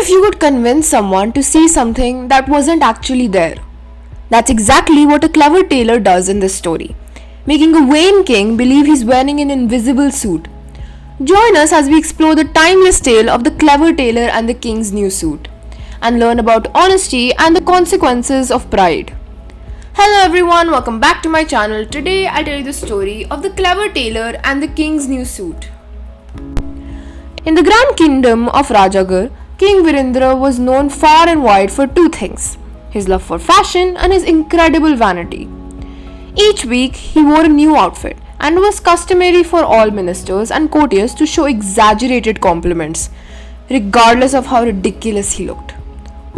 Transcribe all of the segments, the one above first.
if you could convince someone to see something that wasn't actually there? That's exactly what a clever tailor does in this story, making a vain king believe he's wearing an invisible suit. Join us as we explore the timeless tale of the clever tailor and the king's new suit, and learn about honesty and the consequences of pride. Hello everyone, welcome back to my channel. Today I'll tell you the story of the clever tailor and the king's new suit. In the grand kingdom of Rajagar, King Virendra was known far and wide for two things: his love for fashion and his incredible vanity. Each week he wore a new outfit, and it was customary for all ministers and courtiers to show exaggerated compliments, regardless of how ridiculous he looked.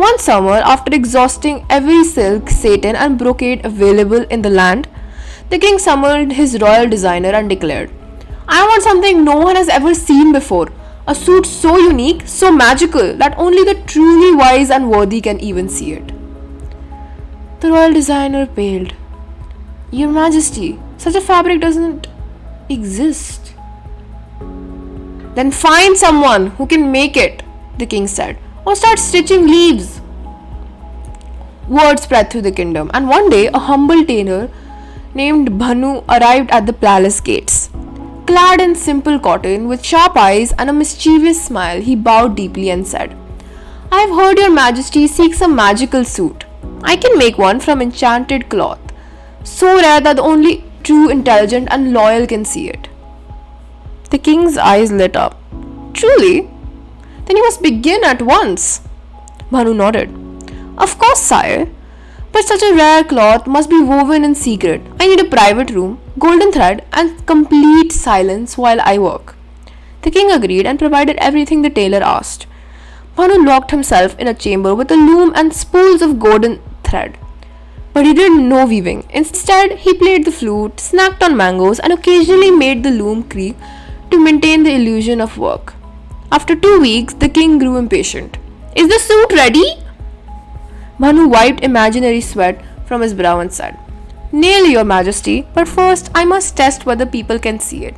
One summer, after exhausting every silk, satin, and brocade available in the land, the king summoned his royal designer and declared, "I want something no one has ever seen before. A suit so unique, so magical, that only the truly wise and worthy can even see it." The royal designer paled. "Your Majesty, such a fabric doesn't exist." "Then find someone who can make it," the king said, "or start stitching leaves." Word spread through the kingdom, and one day a humble tailor named Bhanu arrived at the palace gates. Clad in simple cotton, with sharp eyes and a mischievous smile, he bowed deeply and said, "I have heard your Majesty seeks a magical suit. I can make one from enchanted cloth, so rare that only true, intelligent, and loyal can see it." The king's eyes lit up. "Truly? Then you must begin at once." Bhanu nodded. "Of course, sire. But such a rare cloth must be woven in secret. I need a private room, golden thread, and complete silence while I work." The king agreed and provided everything the tailor asked. Bhanu locked himself in a chamber with a loom and spools of golden thread. But he did no weaving. Instead, he played the flute, snacked on mangoes, and occasionally made the loom creak to maintain the illusion of work. After 2 weeks, the king grew impatient. "Is the suit ready?" Bhanu wiped imaginary sweat from his brow and said, "Nearly, your Majesty, but first I must test whether people can see it.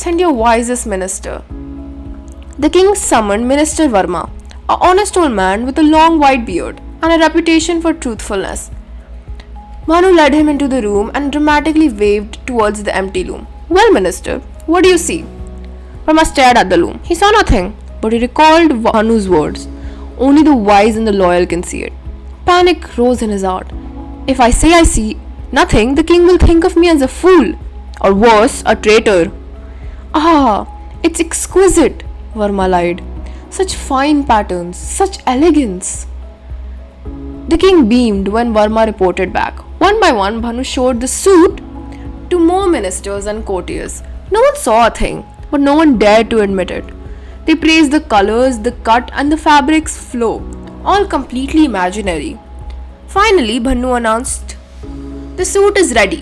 Send your wisest minister." The king summoned Minister Varma, an honest old man with a long white beard and a reputation for truthfulness. Bhanu led him into the room and dramatically waved towards the empty loom. "Well, minister, what do you see?" Varma stared at the loom. He saw nothing, but he recalled Bhanu's words, "Only the wise and the loyal can see it." Panic rose in his heart. "If I say I see nothing, the king will think of me as a fool, or worse, a traitor." "Ah, it's exquisite," Varma lied. "Such fine patterns, such elegance." The king beamed when Varma reported back. One by one, Bhanu showed the suit to more ministers and courtiers. No one saw a thing, but no one dared to admit it. They praised the colors, the cut, and the fabric's flow, all completely imaginary. Finally, Bhanu announced, "The suit is ready."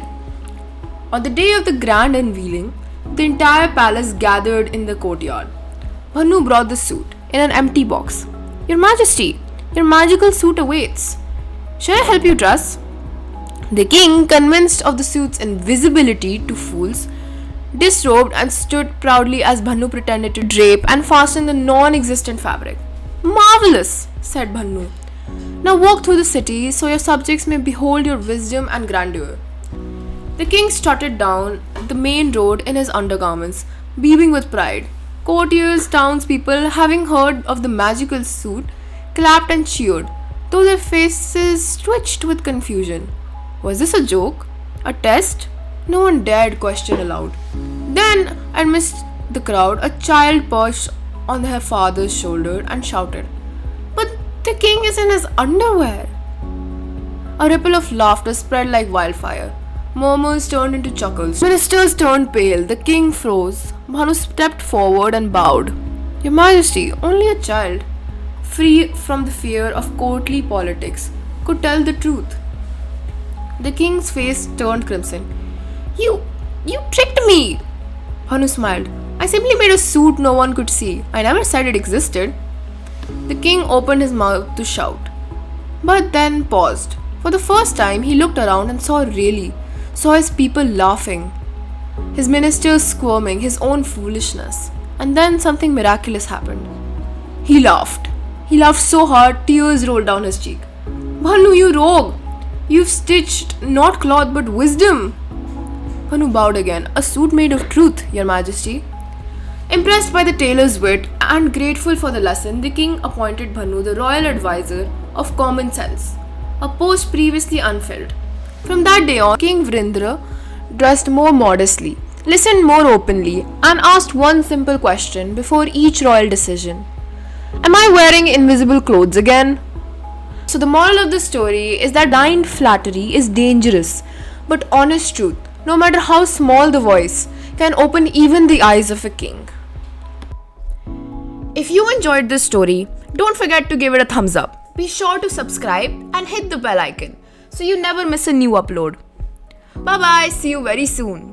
On the day of the grand unveiling, the entire palace gathered in the courtyard. Bhanu brought the suit in an empty box. "Your Majesty, your magical suit awaits. Shall I help you dress?" The king, convinced of the suit's invisibility to fools, disrobed and stood proudly as Bhanu pretended to drape and fasten the non-existent fabric. "Marvelous," said Bhanu. "Now walk through the city so your subjects may behold your wisdom and grandeur." The king strutted down the main road in his undergarments, beaming with pride. Courtiers, townspeople, having heard of the magical suit, clapped and cheered, though their faces twitched with confusion. Was this a joke? A test? No one dared question aloud. Then, amidst the crowd, a child perched on her father's shoulder and shouted, "But the king is in his underwear!" A ripple of laughter spread like wildfire. Murmurs turned into chuckles. Ministers turned pale. The king froze. Bhanu stepped forward and bowed. "Your Majesty, only a child, free from the fear of courtly politics, could tell the truth." The king's face turned crimson. You tricked me!" Bhanu smiled. "I simply made a suit no one could see. I never said it existed." The king opened his mouth to shout, but then paused. For the first time, he looked around and saw his people laughing, his ministers squirming, his own foolishness. And then something miraculous happened. He laughed. He laughed so hard, tears rolled down his cheek. Bhanu, you rogue! You've stitched not cloth but wisdom. Bhanu bowed again. A suit made of truth, Your Majesty. Impressed by the tailor's wit and grateful for the lesson, the king appointed Bhanu the royal advisor of common sense, a post previously unfilled. From that day on, King Vrindra dressed more modestly, listened more openly, and asked one simple question before each royal decision. Am I wearing invisible clothes again? So the moral of the story is that blind flattery is dangerous, but honest truth, no matter how small the voice, can open even the eyes of a king. If you enjoyed this story, don't forget to give it a thumbs up. Be sure to subscribe and hit the bell icon so you never miss a new upload. Bye bye, see you very soon.